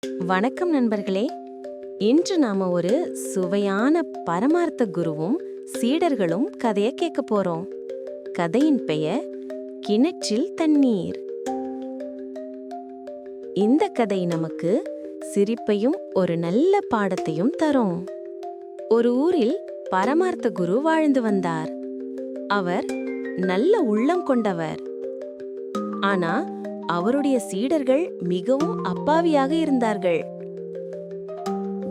வணக்கம் நண்பர்களே. இன்று நாம ஒரு சுவையான பரமார்த்த குருவும் சீடர்களும் கதைய கேட்க போறோம். கதையின் பெயர் கிணற்றில் தண்ணீர். இந்த கதை நமக்கு சிரிப்பையும் ஒரு நல்ல பாடத்தையும் தரும். ஒரு ஊரில் பரமார்த்த குரு வாழ்ந்து வந்தார். அவர் நல்ல உள்ளம் கொண்டவர். ஆனா அவருடைய சீடர்கள் மிகவும் அப்பாவியாக இருந்தார்கள்.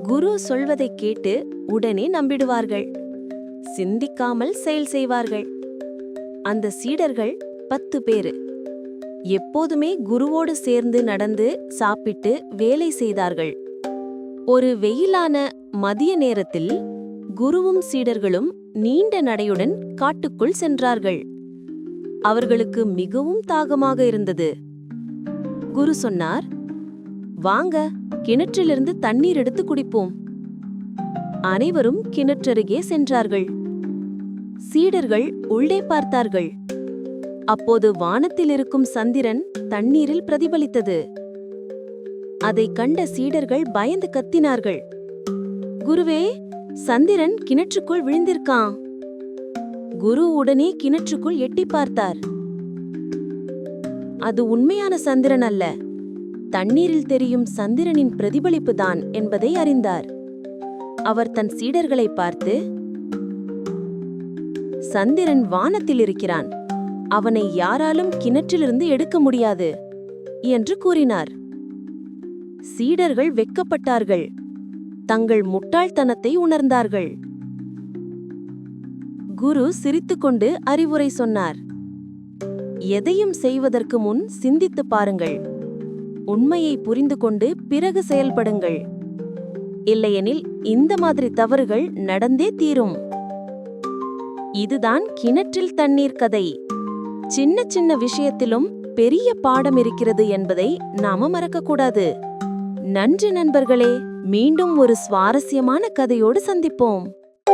குரு சொல்வதை கேட்டு உடனே நம்பிடுவார்கள். சிந்திக்காமல் செயல் செய்வார்கள். அந்த சீடர்கள் 10 பேரு எப்போதுமே குருவோடு சேர்ந்து நடந்து சாப்பிட்டு வேலை செய்தார்கள். ஒரு வெயிலான மதிய நேரத்தில் குருவும் சீடர்களும் நீண்ட நடையுடன் காட்டுக்குள் சென்றார்கள். அவர்களுக்கு மிகவும் தாகமாக இருந்தது. குரு சொன்னார், வாங்க, கிணற்றிலிருந்து தண்ணீர் எடுத்து குடிப்போம். அனைவரும் கிணற்றருகே சென்றார்கள். சீடர்கள் உள்ளே பார்த்தார்கள். அப்போது வானத்தில் இருக்கும் சந்திரன் தண்ணீரில் பிரதிபலித்தது. அதைக் கண்ட சீடர்கள் பயந்து கத்தினார்கள், குருவே, சந்திரன் கிணற்றுக்குள் விழுந்திருக்கான். குரு உடனே கிணற்றுக்குள் எட்டி பார்த்தார். அது உண்மையான சந்திரன் அல்ல, தண்ணீரில் தெரியும் சந்திரனின் பிரதிபலிப்புதான் என்பதை அறிந்தார். அவர் தன் சீடர்களை பார்த்து, சந்திரன் வானத்தில் இருக்கிறான், அவனை யாராலும் கிணற்றிலிருந்து எடுக்க முடியாது என்று கூறினார். சீடர்கள் வெட்கப்பட்டார்கள். தங்கள் முட்டாள்தனத்தை உணர்ந்தார்கள். குரு சிரித்துக்கொண்டு அறிவுரை சொன்னார், எதையும் செய்வதற்கு முன் சிந்தித்து பாருங்கள். உண்மையை புரிந்து கொண்டு பிறகு செயல்படுங்கள். இல்லையெனில் இந்த மாதிரி தவறுகள் நடந்தே தீரும். இதுதான் கிணற்றில் தண்ணீர் கதை. சின்ன சின்ன விஷயத்திலும் பெரிய பாடம் இருக்கிறது என்பதை நாம மறக்கக்கூடாது. நன்றி நண்பர்களே. மீண்டும் ஒரு சுவாரஸ்யமான கதையோடு சந்திப்போம்.